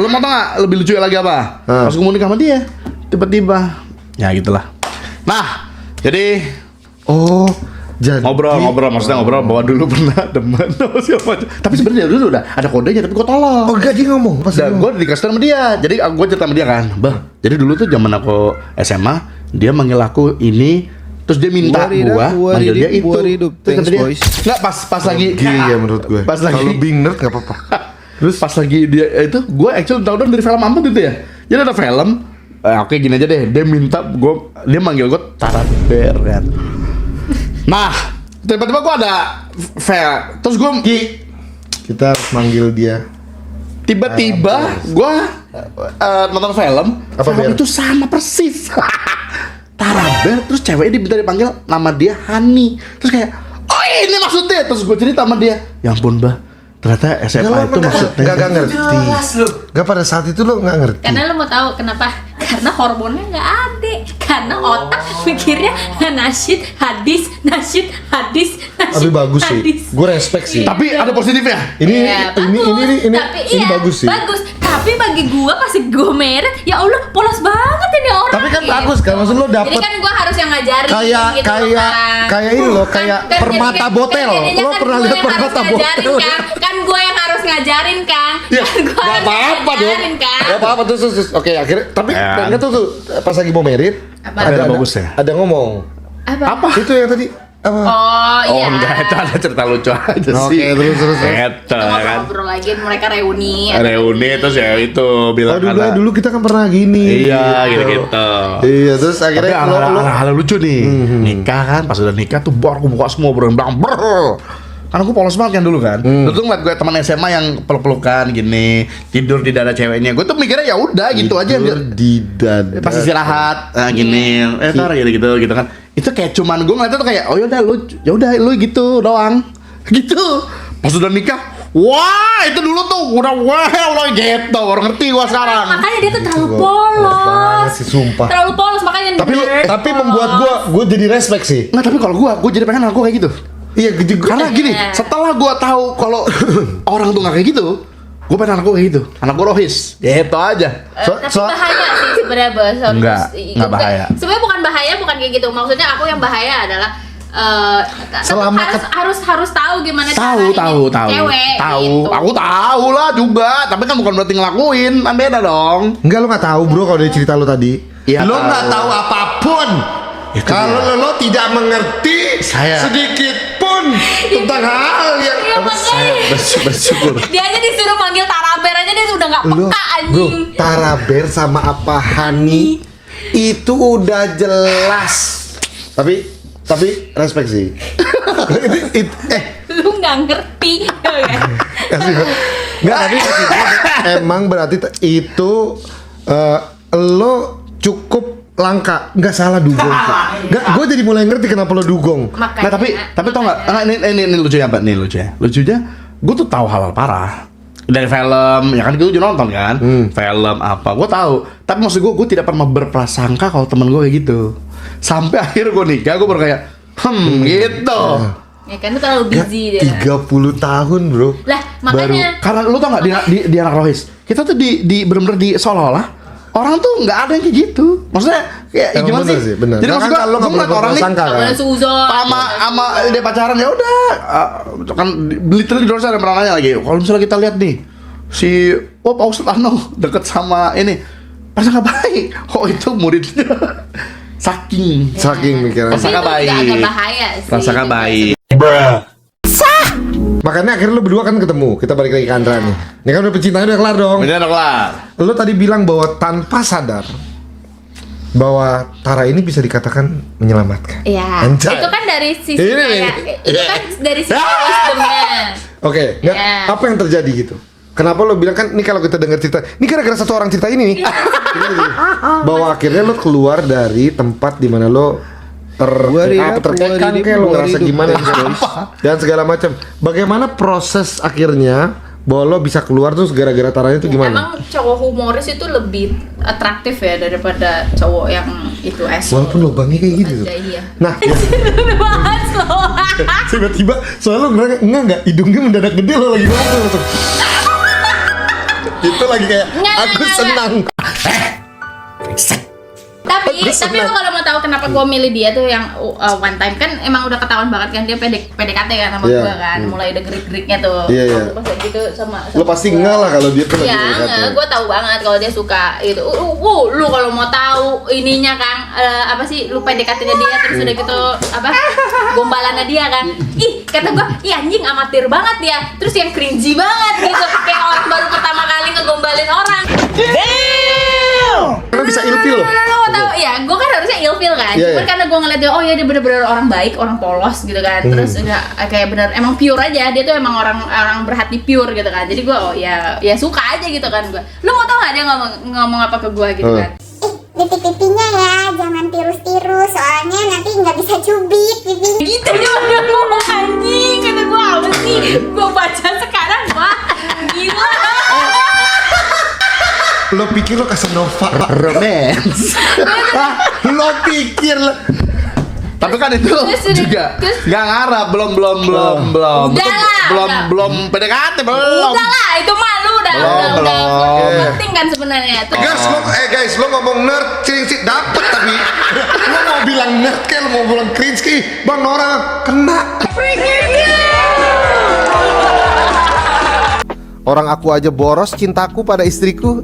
Lu mau tau gak lebih lucu lagi apa? Pas gue mau nikah sama dia, tiba-tiba ya gitulah. Nah, jadi jadi ngobrol maksudnya ngobrol bahwa dulu pernah demen siapa. Tapi sebenarnya dulu udah ada kodenya, tapi gue tolong. enggak, dia ngomong pas Dan gue dikasih sama dia. Jadi gue cerita sama dia kan, Bah, jadi dulu tuh zaman aku SMA, dia manggil aku ini, terus dia minta gua manggil dia itu. Terus kata dia, nggak pas lagi. Iya menurut gue. Pas lagi. Kalau being nerd nggak apa-apa. Terus pas lagi dia itu, gue actually tahu dari film apa itu ya. Jadi ada film. Oke gini aja deh, dia manggil gue Taraber kan. Nah, tiba-tiba gue ada terus gue Kita harus manggil dia. Tiba-tiba gue nonton film Ber? itu sama persis. Taraber, terus ceweknya minta dipanggil nama dia Hani. Terus kayak, oh ini maksudnya. Terus gue cerita sama dia, ya ampun Bah, ternyata SMA itu maksudnya. Gak ngerti. Gak pada saat itu lo gak ngerti. Karena lo mau tahu kenapa? Karena hormonnya nggak ada. Karena otak mikirnya nasyid hadis. Tapi bagus sih. Gue respect sih. Tapi ada positifnya. Ini Tapi bagus sih. Bagus. Tapi bagi gua pas gua married, ya Allah polos banget ini orang. Tapi kan bagus kan, maksud lo dapet. Jadi kan gua harus yang ngajarin Kayak ini loh, kayak Permata Botel. Lo pernah lihat Permata Botel? Kan gua yang harus ngajarin kan. Ya, Gua gak apa-apa dong. Gak apa-apa terus. Oke, akhirnya tapi enggak tuh pas lagi mau merit Ada bagusnya. Ada ngomong. Apa? Itu yang tadi apa? Oh iya. enggak, itu ada cerita lucu aja Oke, sih. terus. Itu kan. Ngobrol lagi, mereka reuni. Terus ya itu bilang Dulu kita kan pernah gini. Iya, gitu. Iya, terus akhirnya hal lucu nih. Nikah kan, pas udah nikah tuh aku buka semua bilang karena aku polos banget kan dulu kan. Dulu tuh ngeliat gue teman SMA yang peluk-pelukan gini, tidur di dada ceweknya. Gue tuh mikirnya ya udah gitu aja. Di dada. Pas istirahat gini, tar gitu kan. Itu kayak cuman gue ngeliatnya tuh kayak, oh yaudah lu gitu doang. Gitu. Pas udah nikah, wah itu dulu tuh udah gitu. Orang ngerti gue sekarang. Makanya dia tuh terlalu banget polos. sih, sumpah. Terlalu polos makanya Tapi membuat gue jadi respect sih. Nggak, tapi kalau gue jadi pengen aku kayak gitu. Iya, Karena gini, setelah gue tahu kalau orang tuh nggak kayak gitu, gue pengen anak gue kayak gitu. Anak gue rohis, gitu aja. Tapi bahaya sih sebenarnya bahasa. Enggak bahaya. Sebenarnya bukan bahaya, bukan kayak gitu. Maksudnya aku yang bahaya adalah Selama harus tahu gimana tahu cewek tahu gitu. Aku tahu lah juga, tapi kan bukan berarti ngelakuin, kan beda dong. Enggak, lo nggak tahu bro kalau dari cerita lo tadi. Iya, Lo tahu. nggak tahu apapun. Kalau lo tidak mengerti sedikit pun tentang hal yang Iya, makanya. bersyukur. Dia aja disuruh manggil Taraber aja dia udah nggak peka anjing. Bro, Taraber sama apa Hani itu udah jelas. Tapi respect sih. Lu nggak ngerti. Nggak, tapi emang berarti itu lo cukup langka, nggak salah dugong. Nggak, gue jadi mulai ngerti kenapa lo dugong. Makanya, Nah tapi tau nggak? Ini lucu ya Mbak, nih lucu ya. Lucunya, gue tuh tahu hal parah dari film, ya kan gue juga nonton kan, film apa, gue tahu. Tapi maksud gue tidak pernah berprasangka kalau temen gue kayak gitu. Sampai akhir gue nikah, gue baru kayak, gitu. Ya kan lu terlalu busy dia. 30 tahun bro. Lah makanya. Karena lu tau nggak di anak rohis, kita tuh di bener-bener di seolah-olah orang tuh nggak ada yang kayak gitu. Maksudnya kayak gimana sih? Bener. Jadi maksud kalau gue ngeliat orang nih Boleh suzon. sama dia pacaran ya udah kan literally di dosen ada pernah nanya lagi, kalau misalnya kita lihat nih si Pak Ustadz Ano deket sama ini pasti nggak baik. Oh itu muridnya saking mikirnya. Prasangka baik. Agak bahaya sih. Prasangka baik. Makanya akhirnya lo berdua kan ketemu. Kita balik lagi ke Andra nih. Ini kan udah percintaan udah kelar dong. Udah kelar. Lo tadi bilang bahwa tanpa sadar bahwa Tara ini bisa dikatakan menyelamatkan. Iya. Anjay. Itu kan dari sisi Ini nih. kayak itu kan dari sisi wisdomnya. Oke, nggak, Iya. apa yang terjadi gitu? Kenapa lo bilang kan, ini kalau kita dengar cerita, ini gara-gara satu orang cerita ini nih, bahwa akhirnya lo keluar dari tempat di mana lo terkekang kayak lo ngerasa gimana dan segala macam. Bagaimana proses akhirnya bahwa lo bisa keluar tuh gara-gara Taranya itu gimana? Emang cowok humoris itu lebih atraktif ya daripada cowok yang itu asshole. Walaupun lubangnya kayak gitu. Iya. Nah, Bahas loh. tiba-tiba soalnya lo enggak hidungnya mendadak gede lo lagi ngomong langsung. Itu lagi kayak aku senang. Tapi lu kalau mau tahu kenapa gue milih dia tuh yang one time kan emang udah ketahuan banget kan dia PDKT kan sama gue kan, mulai ada gerik-geriknya tuh. Pas kayak gitu sama Lo pasti gua. enggak lah kalau dia tuh lagi Iya, PDKT. gue tahu banget kalau dia suka itu. Lu kalau mau tahu ininya Kang, apa sih lu PDKT-nya dia terus udah gitu apa gombalannya dia kan. Ih, kata gue, ih anjing amatir banget ya. Terus yang cringy banget gitu, kayak orang baru pertama kali ngegombalin orang. Karena bisa ilfil loh. Lu tahu ya, gue kan harusnya ilfil kan. Cuman karena gue ngeliat dia, oh ya dia bener-bener orang baik, orang polos gitu kan. Terus udah kayak bener emang pure aja. Dia tuh emang orang berhati pure gitu kan. Jadi gue oh ya suka aja gitu kan gue. Lu mau tau gak dia ngomong apa ke gue gitu kan? Pipi-pipinya ya, jangan tirus-tirus, soalnya nanti nggak bisa cubit pipinya. Gitu dia udah ngomong anjing. Kata gue apa sih? Gue baca sekarang wah gila. Lo pikir lo Casanova? Romance. Lo pikir lo. Tapi kan itu juga nggak ngarap, belum Udah lah, belum PDKT belum. Udah lah, itu mah lu udah penting kan sebenarnya. Tuh. Guys, lo ngomong nerd, cringe dapet tapi lo mau bilang nerd kayak lo mau bilang cringe ki, Bang Nora kena. Orang aku aja boros cintaku pada istriku.